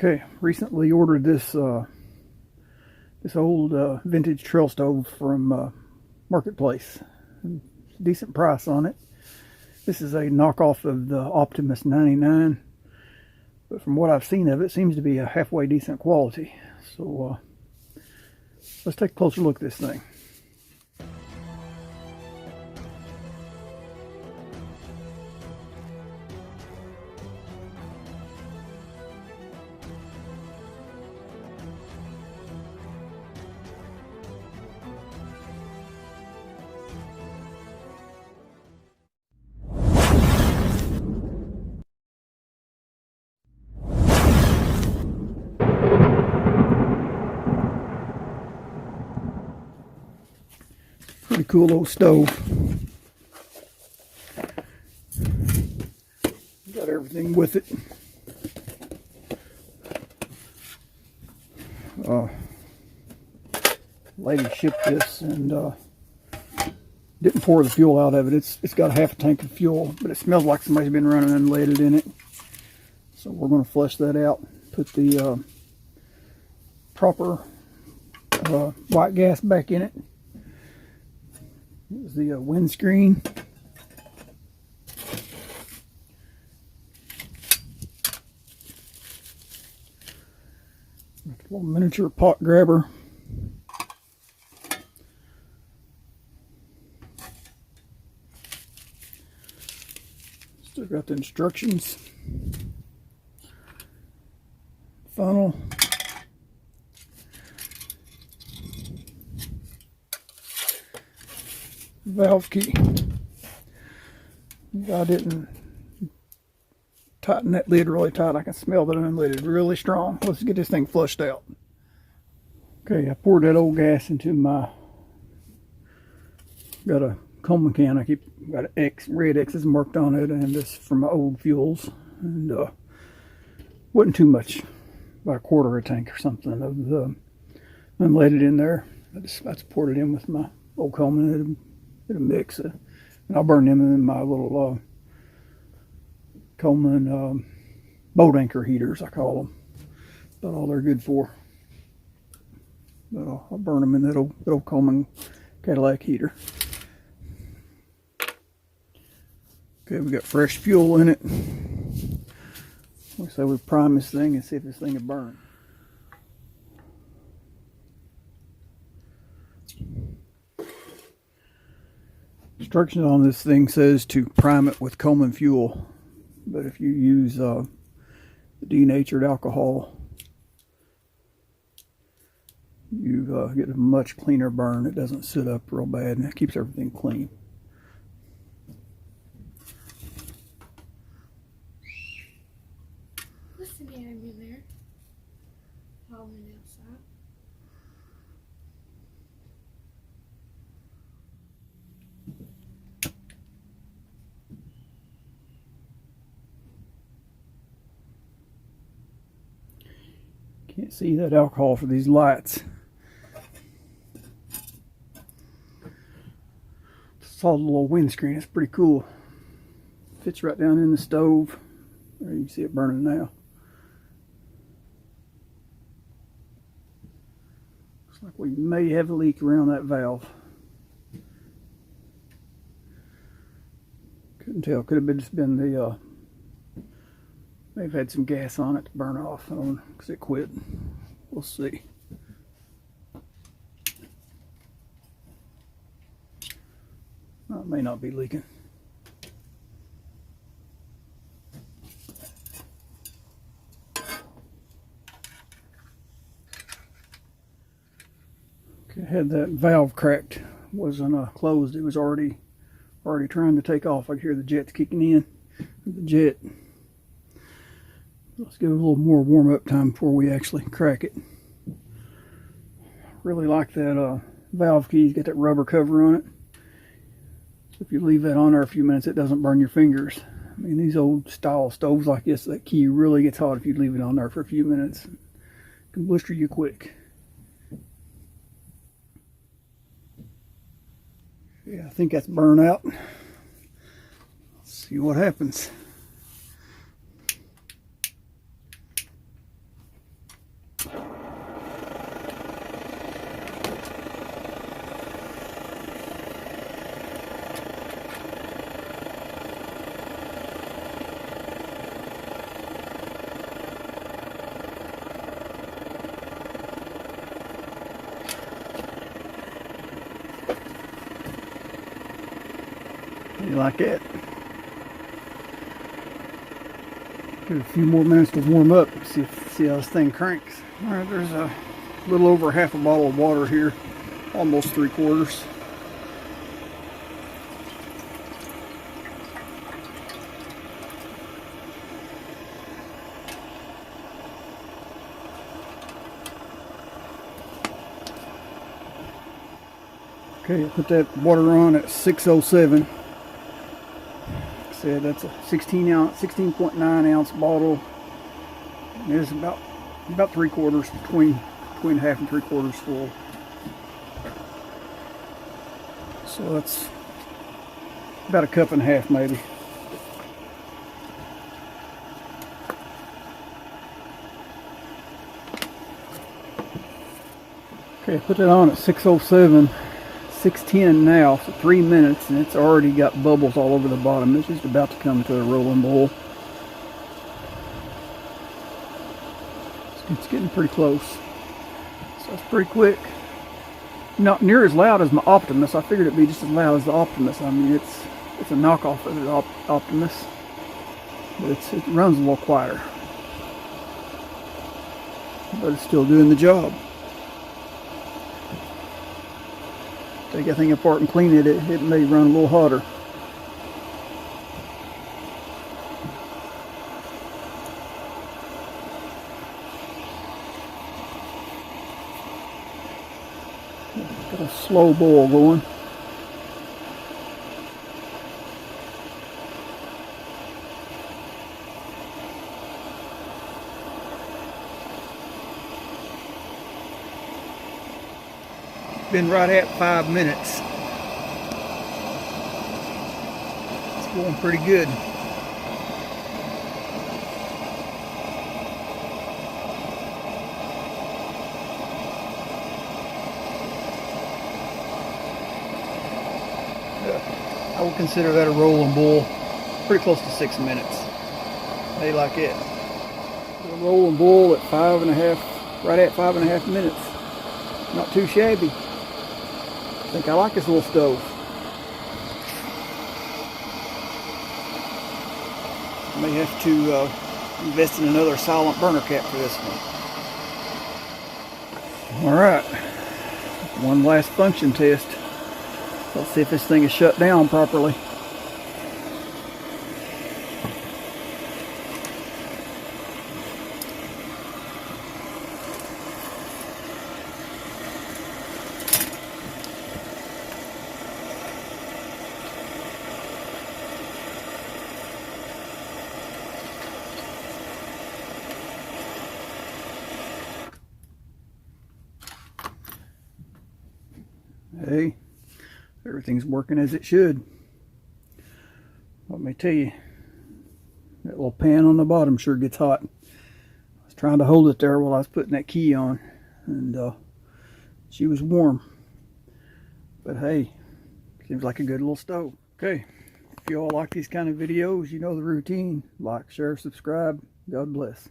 Okay, recently ordered this this old vintage trail stove from Marketplace. Decent price on it. This is a knockoff of the Optimus 99, but from what I've seen of it, seems to be a halfway decent quality. So let's take a closer look at this thing. Pretty cool old stove. Got everything with it. Lady shipped this and didn't pour the fuel out of it. It's got half a tank of fuel, but it smells like somebody's been running unleaded in it. So we're going to flush that out. Put the proper white gas back in it. Here's the windscreen. A little miniature pot grabber. Still got the instructions. Funnel. Valve key. I didn't tighten that lid really tight. I can smell that unleaded really strong. Let's get this thing flushed out. Okay, I poured that old gas into my, got a Coleman can. I got an X, red X's marked on it, and this from my old fuels. And wasn't too much, about a quarter of a tank or something of the unleaded in there. I just poured it in with my old Coleman. It'll mix it, and I'll burn them in my little Coleman boat anchor heaters, I call them. That's all they're good for. But I'll burn them in that old Coleman Cadillac heater. Okay, we got fresh fuel in it. So we prime this thing and see if this thing will burn. Instructions on this thing says to prime it with Coleman fuel, but if you use denatured alcohol, you get a much cleaner burn. It doesn't sit up real bad, and it keeps everything clean. Listen to him in there. Hauling outside. Can't see that alcohol for these lights. Solid little windscreen. It's pretty cool. Fits right down in the stove. There you can see it burning now. Looks like we may have a leak around that valve. Couldn't tell. Could have just been the may have had some gas on it to burn off because it quit. We'll see. It may not be leaking. Okay, had that valve cracked. Wasn't closed. It was already trying to take off. I could hear the jets kicking in. The jet. Let's give it a little more warm-up time before we actually crack it. Really like that valve key. It's got that rubber cover on it. So if you leave that on there a few minutes, it doesn't burn your fingers. I mean, these old style stoves like this, that key really gets hot if you leave it on there for a few minutes. It can blister you quick. Yeah, I think that's burnt out. Let's see what happens. You like it? Give it a few more minutes to warm up. See how this thing cranks. All right, there's a little over half a bottle of water here, almost 3/4. Okay, I put that water on at 607. Like I said, that's a 16.9 ounce bottle. It's about 3/4, between half and 3/4 full. So that's about a cup and a half maybe. Okay, put it on at 607. 6:10 now, so 3 minutes, and it's already got bubbles all over the bottom. It's just about to come to a rolling boil. It's getting pretty close. So it's pretty quick. Not near as loud as my Optimus. I figured it'd be just as loud as the Optimus. I mean, it's a knockoff of the Optimus, but it runs a little quieter. But it's still doing the job. Take that thing apart and clean it. It may run a little hotter. Got a slow boil going. Been right at 5 minutes. It's going pretty good. I would consider that a rolling boil. Pretty close to 6 minutes. They like it. A rolling boil at 5.5, right at 5.5 minutes. Not too shabby. I think I like this little stove. I may have to invest in another silent burner cap for this one. Alright, one last function test. Let's see if this thing is shut down properly. Hey, everything's working as it should. Let me tell you, that little pan on the bottom sure gets hot. I was trying to hold it there while I was putting that key on, and she was warm. But hey, seems like a good little stove. Okay, if you all like these kind of videos, you know the routine. Like, share, subscribe. God bless.